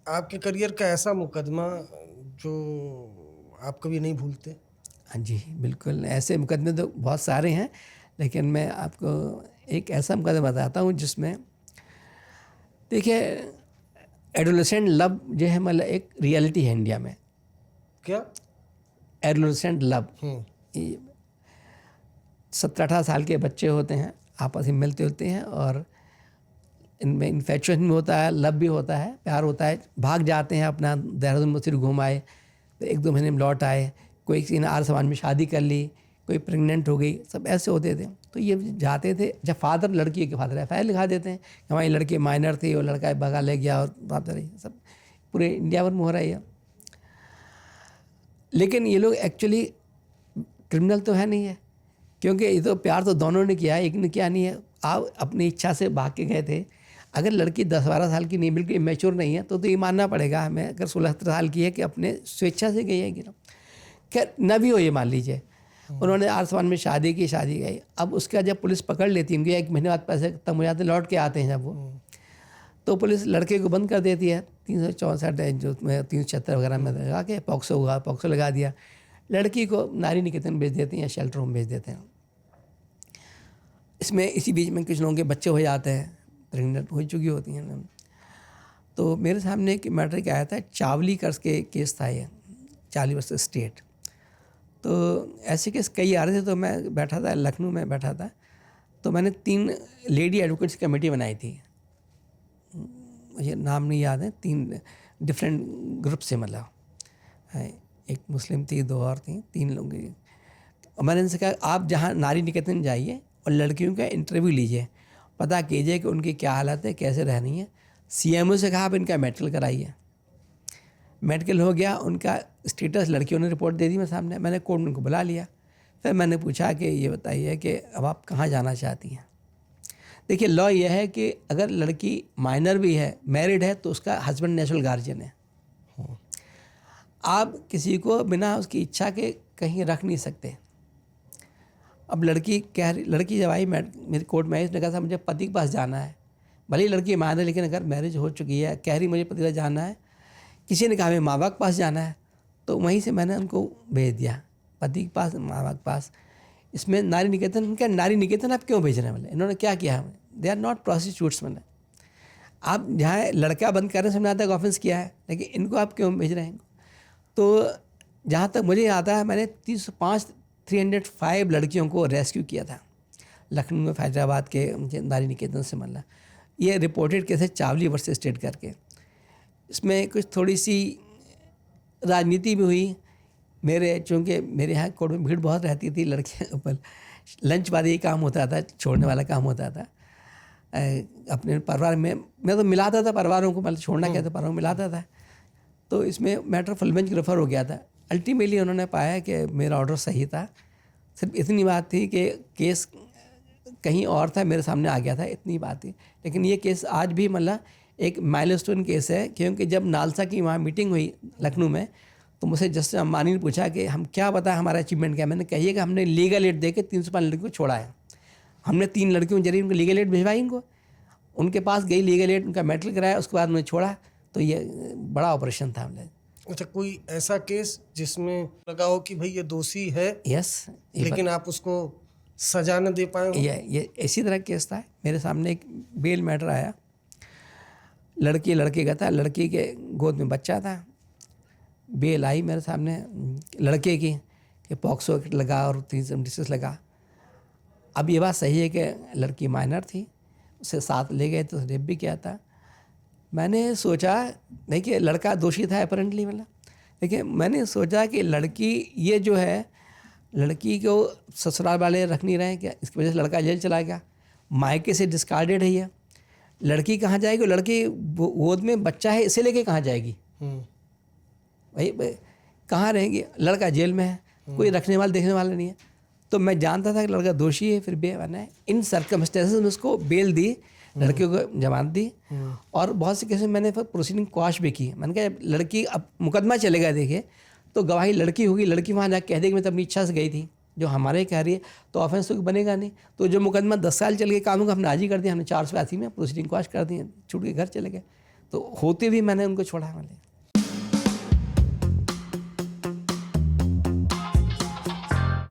आपके करियर का ऐसा मुकदमा जो आप कभी नहीं भूलते? हाँ जी, बिल्कुल ऐसे मुकदमे तो बहुत सारे हैं, लेकिन मैं आपको एक ऐसा मुकदमा बताता हूँ जिसमें देखिए एडोलेसेंट लव जो है मतलब एक रियलिटी है इंडिया में। क्या? एडोलेसेंट लव, हम्म। 17-18 साल के बच्चे होते हैं, आपस में मिलते होते हैं और इनमें इन्फेक्शन भी होता है, लव भी होता है, प्यार होता है, भाग जाते हैं अपना देहरादून में सिर्फ घूम आए, तो 1-2 महीने में लौट आए, कोई किसी ने आर्य समाज में शादी कर ली, कोई प्रेग्नेंट हो गई, सब ऐसे होते थे। तो ये जाते थे, जब फादर लड़की के फादर FIR लिखा देते हैं कि हमारी लड़की माइनर थी और लड़का भगा ले गया और बात रही, सब पूरे इंडिया भर में हो रहा है ये। लेकिन ये लोग एक्चुअली क्रिमिनल तो है नहीं है, क्योंकि ये तो प्यार तो दोनों ने किया है, एक ने किया नहीं है। आप अपनी इच्छा से भाग के गए थे। अगर लड़की 10-12 साल की नहीं, बिल्कुल इमेच्योर नहीं है, तो ये मानना पड़ेगा हमें, अगर 16-17 साल की है, कि अपने स्वेच्छा से गई है कि ना। खैर न भी हो ये मान लीजिए, उन्होंने आर्य समाज में शादी की, शादी गई। अब उसका जब पुलिस पकड़ लेती है, उनके 1 महीने बाद पैसे खत्म हो जाते हैं, लौट के आते हैं जब वो, तो पुलिस लड़के को बंद कर देती है 364 जो 376 वगैरह में लगा के पॉक्सो लगा दिया। लड़की को नारी निकेतन भेज देते हैं या शेल्टर होम भेज देते हैं। इसमें इसी बीच में कुछ लोगों के बच्चे हो जाते हैं, प्रेगनेंट हो चुकी होती हैं ना। तो मेरे सामने एक मैटर क्या आया था, चावली कर्ज के केस था ये, चावली वर्सेस स्टेट। तो ऐसे केस कई आ रहे थे, तो मैं बैठा था लखनऊ में बैठा था, तो मैंने 3 लेडी एडवोकेट्स कमेटी बनाई थी, मुझे नाम नहीं याद है, 3 डिफरेंट ग्रुप से, मतलब एक मुस्लिम थी, 2 और थी, 3 लोग। और मैंने इनसे कहा आप जहाँ नारी निकेतन जाइए और लड़कियों का इंटरव्यू लीजिए, पता कीजिए कि उनकी क्या हालत है, कैसे रहनी है। CMO से कहा आप इनका मेडिकल कराइए। मेडिकल हो गया, उनका स्टेटस लड़कियों ने रिपोर्ट दे दी मेरे सामने, मैंने कोर्ट में उनको बुला लिया। फिर मैंने पूछा कि ये बताइए कि अब आप कहाँ जाना चाहती हैं। देखिए लॉ ये है कि अगर लड़की माइनर भी है, मैरिड है, तो उसका हस्बैंड नेचुरल गार्जियन है। आप किसी को बिना उसकी इच्छा के कहीं रख नहीं सकते। अब लड़की जब आई मेरी कोर्ट में आई, उसने कहा था मुझे पति के पास जाना है। भले ही लड़की माइनर है, लेकिन अगर मैरिज हो चुकी है, कह रही मुझे पति के पास जाना है। किसी ने कहा हमें माँ बाप के पास जाना है, तो वहीं से मैंने उनको भेज दिया, पति के पास, माँ बाप के पास। इसमें नारी निकेतन, क्या नारी निकेतन आप क्यों भेज रहे हैं? बोले इन्होंने क्या किया हमें, दे आर नॉट प्रोस्टिट्यूट्स। मैंने आप जहाँ लड़का बंद कर रहे हैं, समझ आता है ऑफेंस किया है, लेकिन इनको आप क्यों भेज रहे हैं? तो जहाँ तक मुझे आता है, मैंने 305 लड़कियों को रेस्क्यू किया था लखनऊ में, फैजाबाद के नारी निकेतन से। मतलब ये रिपोर्टेड केस है चावली वर्सेस स्टेट करके। इसमें कुछ थोड़ी सी राजनीति भी हुई मेरे, चूँकि मेरे यहाँ कोर्ट में भीड़ बहुत रहती थी, लड़कियाँ ऊपर लंच बाद यही काम होता था, छोड़ने वाला काम होता था। अपने परिवार में मैं तो मिलाता था परिवारों को, मतलब छोड़ना क्या था, परिवारों को मिलाता था। तो इसमें मैटर फुल बेंच रेफर हो गया था। अल्टीमेटली उन्होंने पाया कि मेरा ऑर्डर सही था, सिर्फ इतनी बात थी कि केस कहीं और था, मेरे सामने आ गया था, इतनी बात थी। लेकिन ये केस आज भी मतलब एक माइलस्टोन केस है, क्योंकि जब नालसा की वहाँ मीटिंग हुई लखनऊ में, तो मुझसे जस्टिस अंबानी ने पूछा कि हम क्या बताएं हमारा अचीवमेंट क्या। मैंने कहिए कि हमने लीगल एड दे के 305 लड़कियों को छोड़ा है। हमने 3 लड़कियों के जरिए उनको लीगल एड भिजवाई, इनको उनके पास गई लीगल एड, उनका मेडिकल कराया, उसके बाद उन्हें छोड़ा। तो ये बड़ा ऑपरेशन था हमने। अच्छा, कोई ऐसा केस जिसमें लगा हो कि भाई ये दोषी है, यस, लेकिन आप उसको सजा न दे पाए हो? ये इसी तरह केस था। मेरे सामने एक बेल मैटर आया, लड़के का था, लड़की के गोद में बच्चा था, बेल आई मेरे सामने लड़के की कि पॉक्सो लगा और 376 लगा। अब ये बात सही है कि लड़की माइनर थी, उसे साथ ले गए तो रेप भी किया था। मैंने सोचा, देखिए लड़का दोषी था अपेरेंटली, मतलब देखिए मैंने सोचा कि लड़की ये जो है, लड़की को ससुराल वाले रख नहीं रहे हैं क्या, इसकी वजह से लड़का जेल चला गया, मायके से डिस्कार्डेड है ये। लड़की कहाँ जाएगी? लड़की गोद में बच्चा है, इसे लेके कहाँ जाएगी भाई? कहाँ रहेंगी? लड़का जेल में है, कोई रखने वाला देखने वाला नहीं है। तो मैं जानता था कि लड़का दोषी है, फिर बेबना है। इन सर्कमस्टेंसेस में उसको बेल दी, लड़कियों को जमानत दी, और बहुत से केसेस में मैंने फिर प्रोसीडिंग क्वाश भी की। मैंने कहा लड़की, अब मुकदमा चलेगा देखिए, तो गवाही लड़की होगी, लड़की वहाँ जाकर कह देगी मैं तो अपनी इच्छा से गई थी, जो हमारे कह रही है, तो ऑफेंस तो बनेगा नहीं। तो जो मुकदमा 10 साल चल गए, कानून का हमने आज ही कर दिया, हमने 480 में प्रोसीडिंग क्वाश कर दी, छूट के घर चले गए। तो होते भी मैंने उनको छोड़ा। मैंने